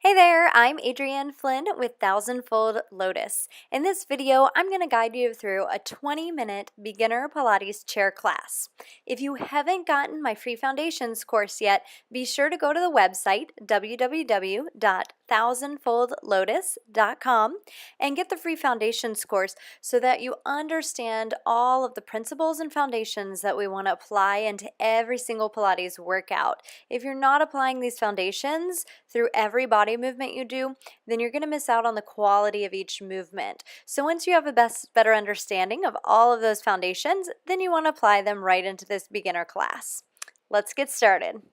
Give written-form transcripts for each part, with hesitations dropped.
Hey there, I'm Adrienne Flynn with Thousandfold Lotus. In this video, I'm going to guide you through a 20-minute beginner Pilates chair class. If you haven't gotten my free foundations course yet, be sure to go to the website www.thousandfoldlotus.com and get the free foundations course so that you understand all of the principles and foundations that we want to apply into every single Pilates workout. If you're not applying these foundations through every body movement you do, then you're going to miss out on the quality of each movement. So once you have a better understanding of all of those foundations, then you want to apply them right into this beginner class. Let's get started.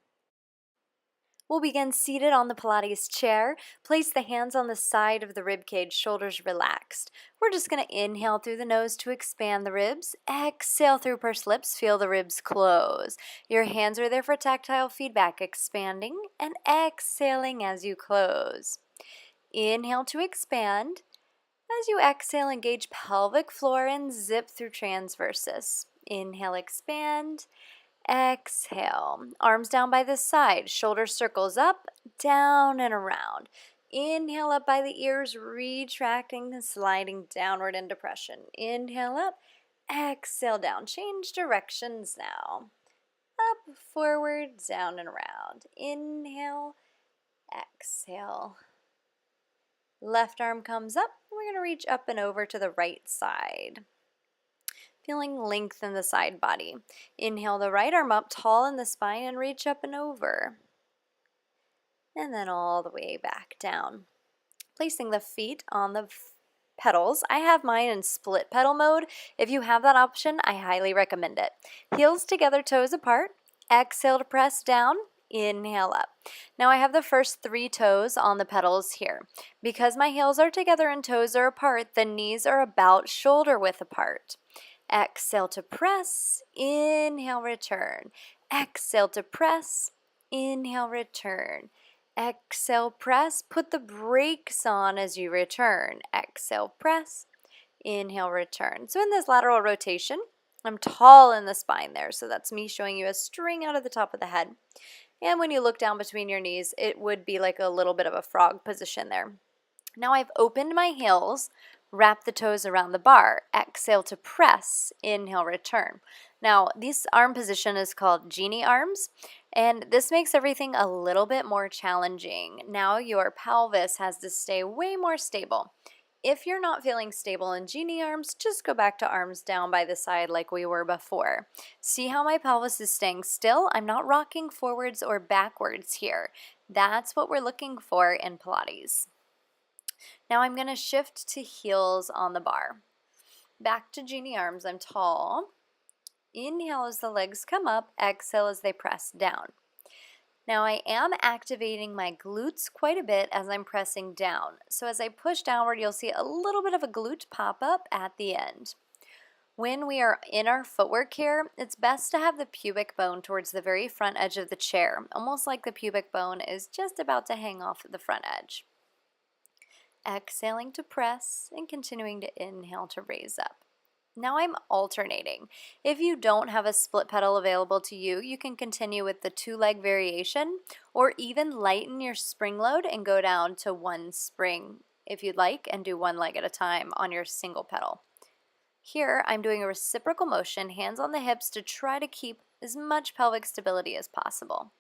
We'll begin seated on the Pilates chair. Place the hands on the side of the rib cage, shoulders relaxed. We're just going to inhale through the nose to expand the ribs. Exhale through pursed lips, feel the ribs close. Your hands are there for tactile feedback, expanding and exhaling as you close. Inhale to expand. As you exhale, engage pelvic floor and zip through transversus. Inhale, expand. Exhale, arms down by the side, shoulder circles up, down and around. Inhale up by the ears, retracting and sliding downward in depression. Inhale up, exhale down. Change directions now. Up, forward, down and around. Inhale, exhale. Left arm comes up. We're going to reach up and over to the right side. Feeling length in the side body. Inhale the right arm up tall in the spine and reach up and over. And then all the way back down. Placing the feet on the pedals. I have mine in split pedal mode. If you have that option, I highly recommend it. Heels together, toes apart. Exhale to press down. Inhale up. Now I have the first 3 toes on the pedals here. Because my heels are together and toes are apart, the knees are about shoulder width apart. Exhale to press, inhale, return. Exhale to press, inhale, return. Exhale, press, put the brakes on as you return. Exhale, press, inhale, return. So in this lateral rotation, I'm tall in the spine there, so that's me showing you a string out of the top of the head. And when you look down between your knees, it would be like a little bit of a frog position there. Now I've opened my heels. Wrap the toes around the bar. Exhale to press. Inhale, return. Now, this arm position is called genie arms, and this makes everything a little bit more challenging. Now your pelvis has to stay way more stable. If you're not feeling stable in genie arms, just go back to arms down by the side like we were before. See how my pelvis is staying still? I'm not rocking forwards or backwards here. That's what we're looking for in Pilates. Now I'm going to shift to heels on the bar. Back to genie arms, I'm tall. Inhale as the legs come up, exhale as they press down. Now I am activating my glutes quite a bit as I'm pressing down. So as I push downward, you'll see a little bit of a glute pop up at the end. When we are in our footwork here, it's best to have the pubic bone towards the very front edge of the chair, almost like the pubic bone is just about to hang off the front edge. Exhaling to press and continuing to inhale to raise up. Now I'm alternating. If you don't have a split pedal available to you, you can continue with the 2-leg variation or even lighten your spring load and go down to 1 spring if you'd like and do 1 leg at a time on your single pedal. Here I'm doing a reciprocal motion, hands on the hips to try to keep as much pelvic stability as possible.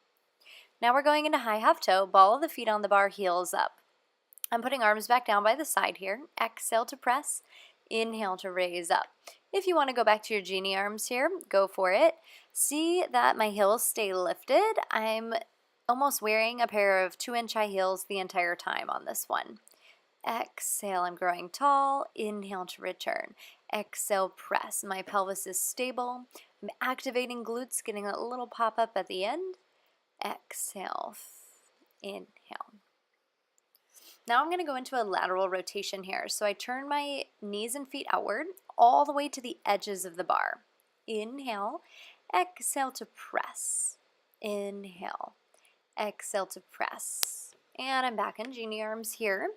Now we're going into high half toe, ball of the feet on the bar, heels up. I'm putting arms back down by the side here. Exhale to press. Inhale to raise up. If you want to go back to your genie arms here, go for it. See that my heels stay lifted. I'm almost wearing a pair of 2-inch high heels the entire time on this one. Exhale, I'm growing tall. Inhale to return. Exhale, press. My pelvis is stable. I'm activating glutes, getting a little pop up at the end. Exhale, inhale. Now I'm going to go into a lateral rotation here. So I turn my knees and feet outward all the way to the edges of the bar. Inhale, exhale to press. Inhale, exhale to press. And I'm back in genie arms here.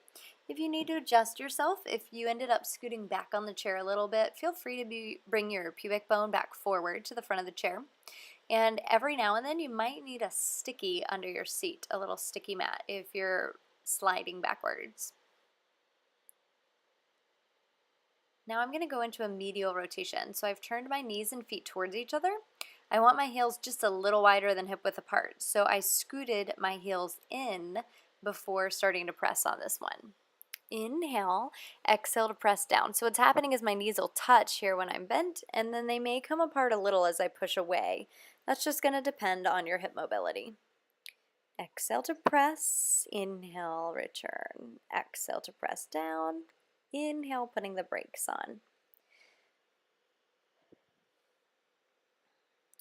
If you need to adjust yourself, if you ended up scooting back on the chair a little bit, feel free to bring your pubic bone back forward to the front of the chair. And every now and then you might need a sticky under your seat, a little sticky mat. If you're sliding backwards. Now I'm going to go into a medial rotation. So I've turned my knees and feet towards each other. I want my heels just a little wider than hip width apart. So I scooted my heels in before starting to press on this one. Inhale, exhale to press down. So what's happening is my knees will touch here when I'm bent, and then they may come apart a little as I push away. That's just going to depend on your hip mobility. Exhale to press, inhale, return. Exhale to press down, inhale, putting the brakes on.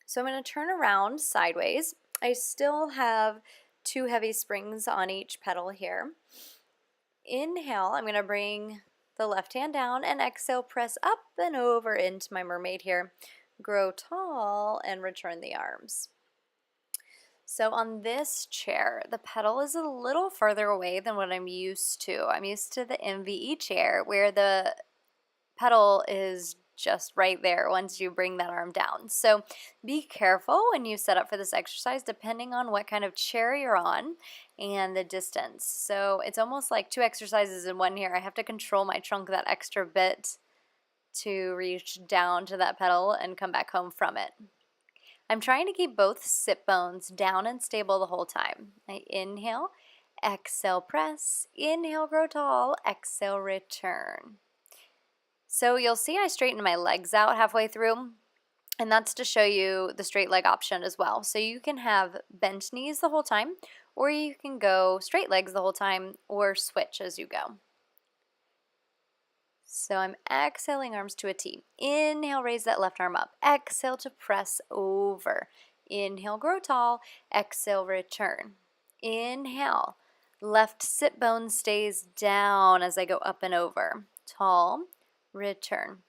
So I'm going to turn around sideways. I still have 2 heavy springs on each pedal here. Inhale, I'm going to bring the left hand down, and exhale, press up and over into my mermaid here. Grow tall and return the arms. So on this chair, the pedal is a little further away than what I'm used to. I'm used to the MVE chair where the pedal is just right there once you bring that arm down. So be careful when you set up for this exercise depending on what kind of chair you're on and the distance. So it's almost like 2 exercises in one here. I have to control my trunk that extra bit to reach down to that pedal and come back home from it. I'm trying to keep both sit bones down and stable the whole time. I inhale, exhale, press, inhale, grow tall, exhale, return. So you'll see I straighten my legs out halfway through, and that's to show you the straight leg option as well. So you can have bent knees the whole time, or you can go straight legs the whole time, or switch as you go. So I'm exhaling arms to a T. Inhale, raise that left arm up. Exhale to press over. Inhale, grow tall. Exhale, return. Inhale. Left sit bone stays down as I go up and over. Tall, return.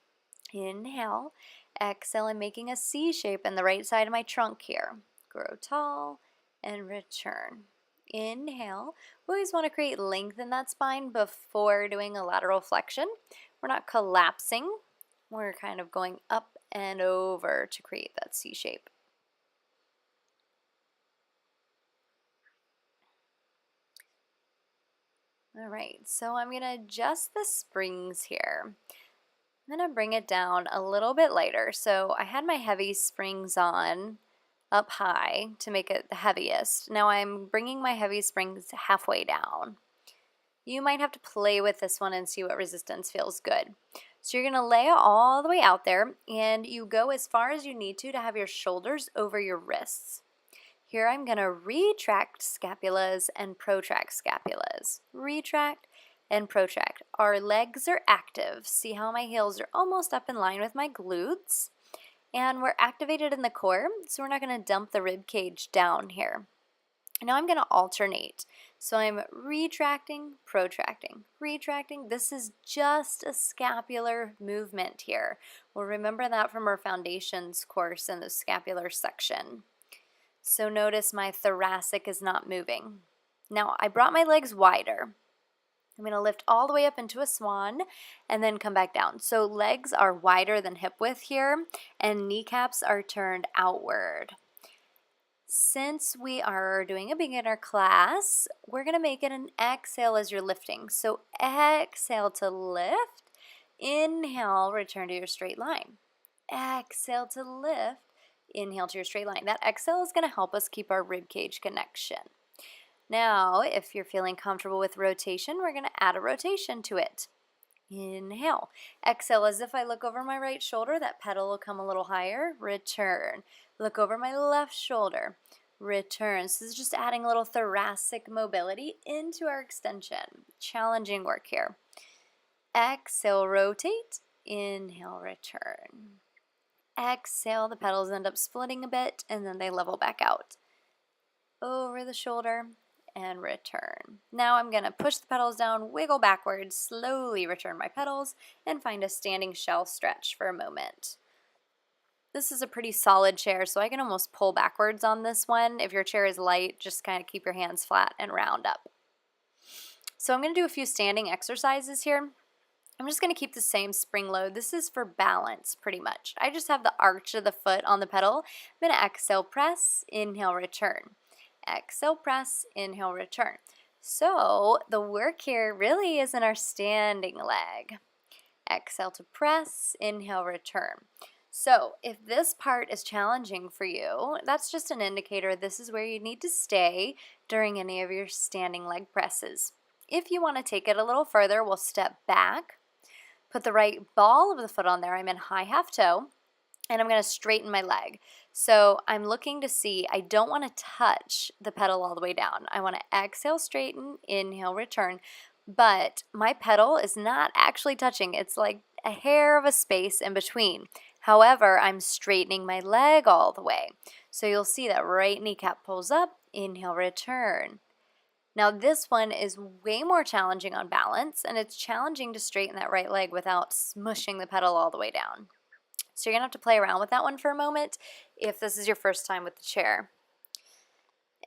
Inhale. Exhale, I'm making a C shape in the right side of my trunk here. Grow tall and return. Inhale. We always want to create length in that spine before doing a lateral flexion. We're not collapsing. We're kind of going up and over to create that C shape. All right, so I'm going to adjust the springs here. I'm going to bring it down a little bit lighter. So I had my heavy springs on up high to make it the heaviest. Now I'm bringing my heavy springs halfway down. You might have to play with this one and see what resistance feels good. So you're going to lay it all the way out there, and you go as far as you need to have your shoulders over your wrists. Here I'm going to retract scapulas and protract scapulas. Retract and protract. Our legs are active. See how my heels are almost up in line with my glutes? And we're activated in the core, so we're not going to dump the rib cage down here. Now I'm going to alternate. So I'm retracting, protracting, retracting. This is just a scapular movement here. We'll remember that from our foundations course in the scapular section. So notice my thoracic is not moving. Now I brought my legs wider. I'm going to lift all the way up into a swan and then come back down. So legs are wider than hip width here, and kneecaps are turned outward. Since we are doing a beginner class, we're going to make it an exhale as you're lifting. So exhale to lift. Inhale, return to your straight line. Exhale to lift. Inhale to your straight line. That exhale is going to help us keep our rib cage connection. Now, if you're feeling comfortable with rotation, we're going to add a rotation to it. Inhale. Exhale as if I look over my right shoulder. That pedal will come a little higher. Return. Look over my left shoulder. Return. So this is just adding a little thoracic mobility into our extension. Challenging work here. Exhale, rotate. Inhale, return. Exhale, the pedals end up splitting a bit, and then they level back out. Over the shoulder and return. Now I'm going to push the pedals down, wiggle backwards, slowly return my pedals, and find a standing shell stretch for a moment. This is a pretty solid chair, so I can almost pull backwards on this one. If your chair is light, just kind of keep your hands flat and round up. So I'm going to do a few standing exercises here. I'm just going to keep the same spring load. This is for balance pretty much. I just have the arch of the foot on the pedal. I'm going to exhale, press, inhale, return. Exhale, press, inhale, return. So the work here really is in our standing leg. Exhale to press, inhale, return. So if this part is challenging for you, that's just an indicator this is where you need to stay during any of your standing leg presses. If you want to take it a little further, we'll step back, put the right ball of the foot on there. I'm in high half toe, and I'm going to straighten my leg. So I'm looking to see, I don't want to touch the pedal all the way down. I want to exhale, straighten, inhale, return. But my pedal is not actually touching. It's like a hair of a space in between. However, I'm straightening my leg all the way. So you'll see that right kneecap pulls up, inhale, return. Now this one is way more challenging on balance, and it's challenging to straighten that right leg without smushing the pedal all the way down. So you're going to have to play around with that one for a moment if this is your first time with the chair.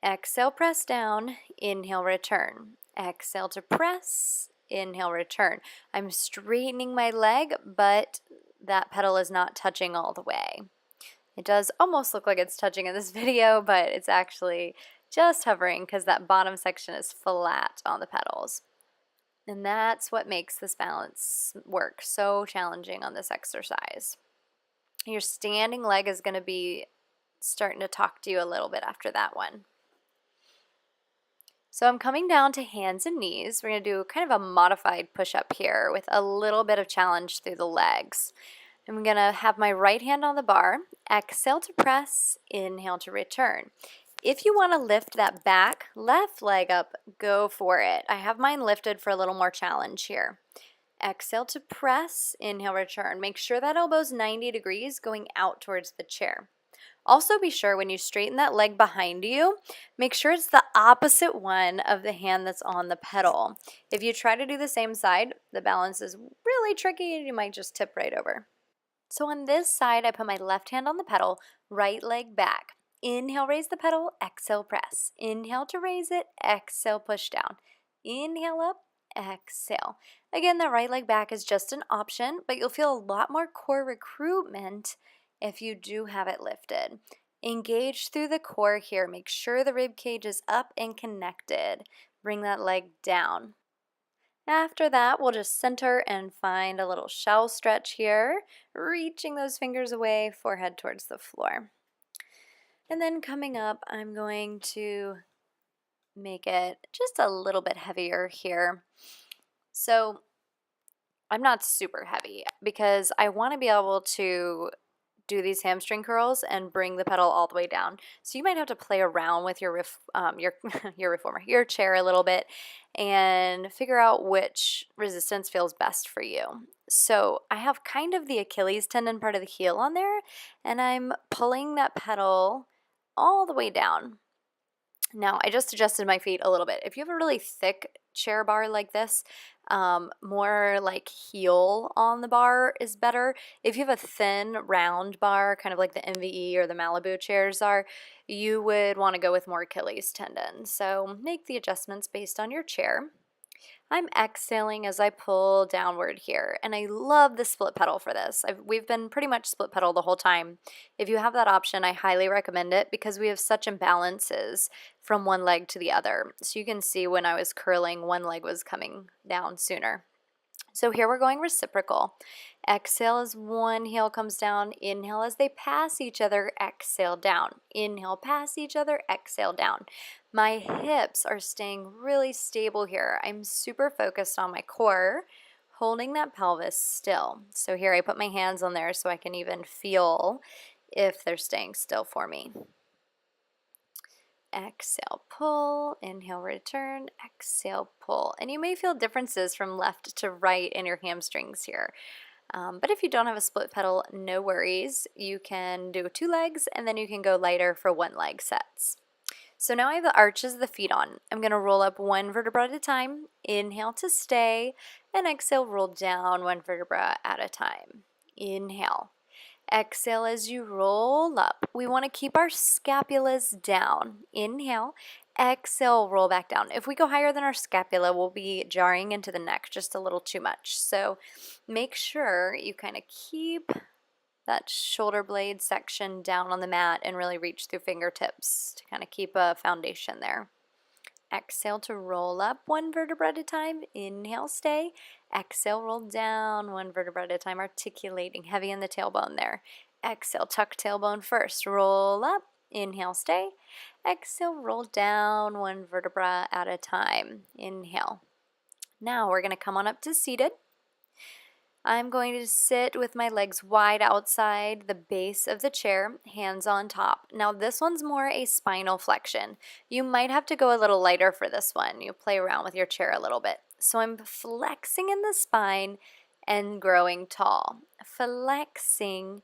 Exhale, press down, inhale, return. Exhale to press, inhale, return. I'm straightening my leg, but that pedal is not touching all the way. It does almost look like it's touching in this video, but it's actually just hovering because that bottom section is flat on the pedals. And that's what makes this balance work so challenging on this exercise. Your standing leg is going to be starting to talk to you a little bit after that one. So I'm coming down to hands and knees. We're going to do kind of a modified push-up here with a little bit of challenge through the legs. I'm going to have my right hand on the bar, exhale to press, inhale to return. If you want to lift that back left leg up, go for it. I have mine lifted for a little more challenge here. Exhale to press, inhale, return. Make sure that elbow's 90 degrees going out towards the chair. Also be sure when you straighten that leg behind you, make sure it's the opposite one of the hand that's on the pedal. If you try to do the same side, the balance is really tricky and you might just tip right over. So on this side, I put my left hand on the pedal, right leg back. Inhale, raise the pedal, exhale, press. Inhale to raise it, exhale, push down. Inhale up, exhale. Again, the right leg back is just an option, but you'll feel a lot more core recruitment if you do have it lifted. Engage through the core here. Make sure the rib cage is up and connected. Bring that leg down. After that, we'll just center and find a little shell stretch here, reaching those fingers away, forehead towards the floor. And then coming up, I'm going to make it just a little bit heavier here. So I'm not super heavy because I want to be able to do these hamstring curls and bring the pedal all the way down. So you might have to play around with your your chair a little bit and figure out which resistance feels best for you. So I have kind of the Achilles tendon part of the heel on there, and I'm pulling that pedal all the way down. Now, I just adjusted my feet a little bit. If you have a really thick chair bar like this, more like heel on the bar is better. If you have a thin, round bar, kind of like the MVE or the Malibu chairs are, you would want to go with more Achilles tendon. So make the adjustments based on your chair. I'm exhaling as I pull downward here, and I love the split pedal for this. We've been pretty much split pedal the whole time. If you have that option, I highly recommend it because we have such imbalances from one leg to the other. So you can see when I was curling, one leg was coming down sooner. So here we're going reciprocal. Exhale as one heel comes down. Inhale as they pass each other. Exhale down. Inhale, pass each other. Exhale down. My hips are staying really stable here. I'm super focused on my core, holding that pelvis still. So here I put my hands on there so I can even feel if they're staying still for me. Exhale, pull, inhale, return, exhale, pull. And you may feel differences from left to right in your hamstrings here. But if you don't have a split pedal, no worries. You can do 2 legs and then you can go lighter for 1 leg sets. So now I have the arches of the feet on. I'm going to roll up 1 vertebra at a time, inhale to stay, and exhale, roll down 1 vertebra at a time. Inhale. Exhale as you roll up. We want to keep our scapulas down. Inhale. Exhale, roll back down. If we go higher than our scapula, we'll be jarring into the neck just a little too much. So make sure you kind of keep that shoulder blade section down on the mat and really reach through fingertips to kind of keep a foundation there. Exhale to roll up one vertebra at a time. Inhale, stay. Exhale, roll down one vertebra at a time, articulating, heavy in the tailbone there. Exhale, tuck tailbone first. Roll up. Inhale, stay. Exhale, roll down one vertebra at a time. Inhale. Now we're going to come on up to seated. I'm going to sit with my legs wide outside the base of the chair, hands on top. Now this one's more a spinal flexion. You might have to go a little lighter for this one. You play around with your chair a little bit. So I'm flexing in the spine and growing tall. Flexing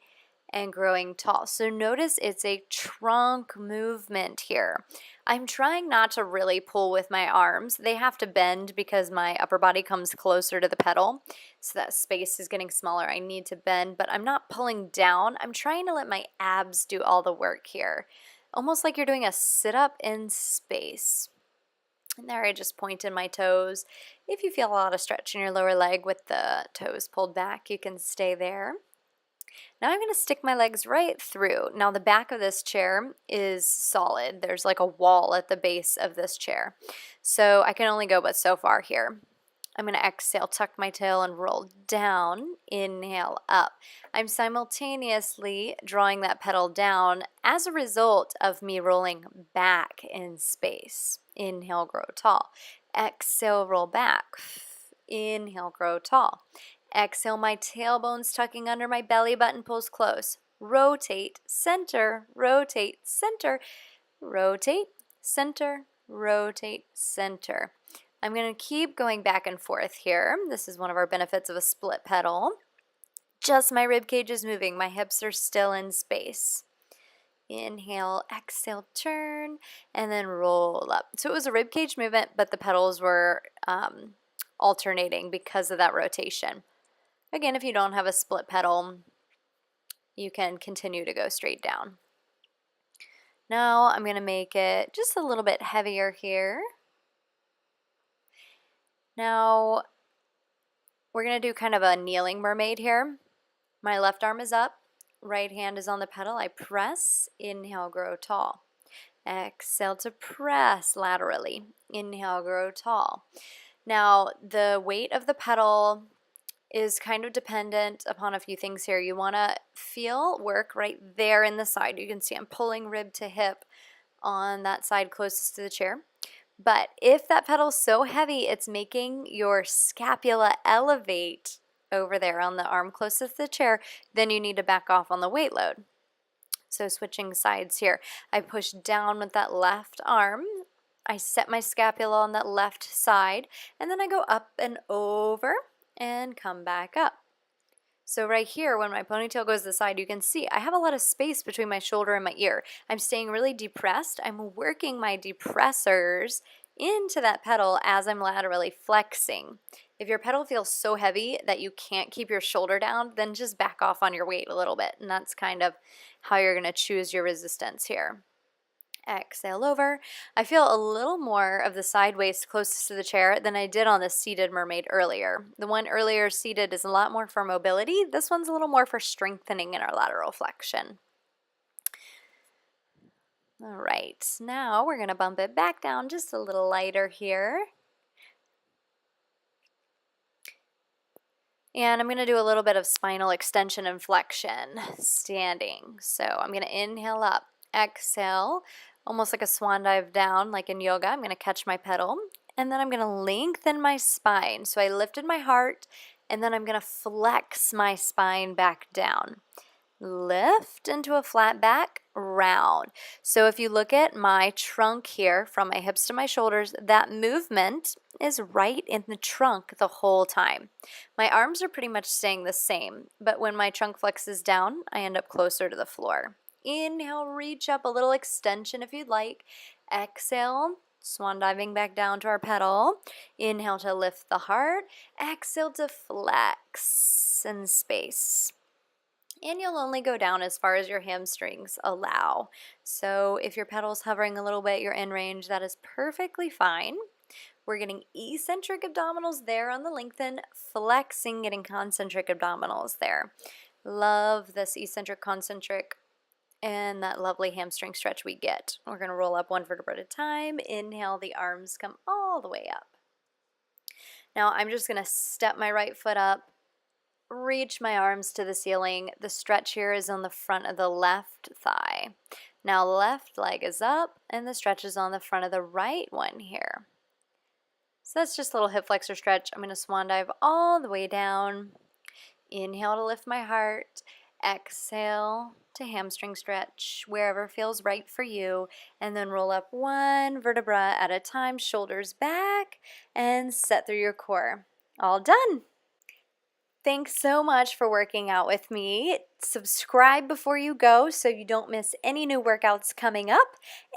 and growing tall. So notice it's a trunk movement here. I'm trying not to really pull with my arms. They have to bend because my upper body comes closer to the pedal. So that space is getting smaller. I need to bend, but I'm not pulling down. I'm trying to let my abs do all the work here. Almost like you're doing a sit-up in space. And there I just pointed my toes. If you feel a lot of stretch in your lower leg with the toes pulled back, you can stay there. Now I'm going to stick my legs right through. Now the back of this chair is solid. There's like a wall at the base of this chair. So I can only go but so far here. I'm going to exhale, tuck my tail and roll down. Inhale, up. I'm simultaneously drawing that pedal down as a result of me rolling back in space. Inhale, grow tall. Exhale, roll back. Inhale, grow tall. Exhale, my tailbone's tucking under, my belly button pulls close. Rotate, center, rotate, center, rotate, center, rotate, center. I'm going to keep going back and forth here. This is one of our benefits of a split pedal. Just my rib cage is moving. My hips are still in space. Inhale, exhale, turn, and then roll up. So it was a rib cage movement, but the pedals were alternating because of that rotation. Again, if you don't have a split pedal, you can continue to go straight down. Now I'm going to make it just a little bit heavier here. Now we're going to do kind of a kneeling mermaid here. My left arm is up, right hand is on the pedal. I press, inhale, grow tall. Exhale to press laterally. Inhale, grow tall. Now the weight of the pedal is kind of dependent upon a few things here. You want to feel work right there in the side. You can see I'm pulling rib to hip on that side closest to the chair. But if that pedal's so heavy, it's making your scapula elevate over there on the arm closest to the chair, then you need to back off on the weight load. So switching sides here. I push down with that left arm. I set my scapula on that left side, and then I go up and over and come back up. So right here, when my ponytail goes to the side, you can see I have a lot of space between my shoulder and my ear. I'm staying really depressed. I'm working my depressors into that pedal as I'm laterally flexing. If your pedal feels so heavy that you can't keep your shoulder down, then just back off on your weight a little bit. And that's kind of how you're going to choose your resistance here. Exhale over. I feel a little more of the side waist closest to the chair than I did on the seated mermaid earlier. The one earlier seated is a lot more for mobility. This one's a little more for strengthening in our lateral flexion. All right, now we're going to bump it back down just a little lighter here. And I'm going to do a little bit of spinal extension and flexion standing. So I'm going to inhale up, exhale, almost like a swan dive down like in yoga. I'm going to catch my pedal, and then I'm going to lengthen my spine. So I lifted my heart, and then I'm going to flex my spine back down. Lift into a flat back, round. So if you look at my trunk here from my hips to my shoulders, that movement is right in the trunk the whole time. My arms are pretty much staying the same, but when my trunk flexes down, I end up closer to the floor. Inhale, reach up, a little extension if you'd like. Exhale, swan diving back down to our pedal. Inhale to lift the heart. Exhale to flex in space. And you'll only go down as far as your hamstrings allow. So if your pedal's hovering a little bit, you're in range, that is perfectly fine. We're getting eccentric abdominals there on the lengthen, flexing, getting concentric abdominals there. Love this eccentric, concentric and that lovely hamstring stretch we get. We're going to roll up one vertebra at a time. Inhale, the arms come all the way up. Now I'm just going to step my right foot up, reach my arms to the ceiling. The stretch here is on the front of the left thigh. Now left leg is up and the stretch is on the front of the right one here. So that's just a little hip flexor stretch. I'm going to swan dive all the way down. Inhale to lift my heart. Exhale to hamstring stretch wherever feels right for you. And then roll up one vertebra at a time, shoulders back, and set through your core. All done. Thanks so much for working out with me. Subscribe before you go so you don't miss any new workouts coming up.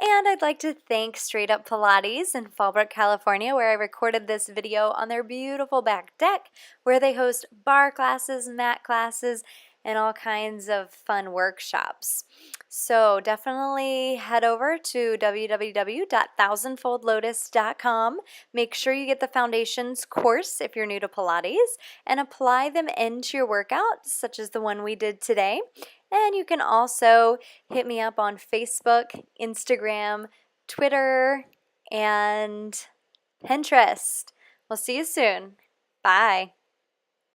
And I'd like to thank Straight Up Pilates in Fallbrook, California, where I recorded this video on their beautiful back deck, where they host bar classes, mat classes, and all kinds of fun workshops. So definitely head over to www.thousandfoldlotus.com. Make sure you get the foundations course if you're new to Pilates and apply them into your workouts, such as the one we did today. And you can also hit me up on Facebook, Instagram, Twitter, and Pinterest. We'll see you soon. Bye.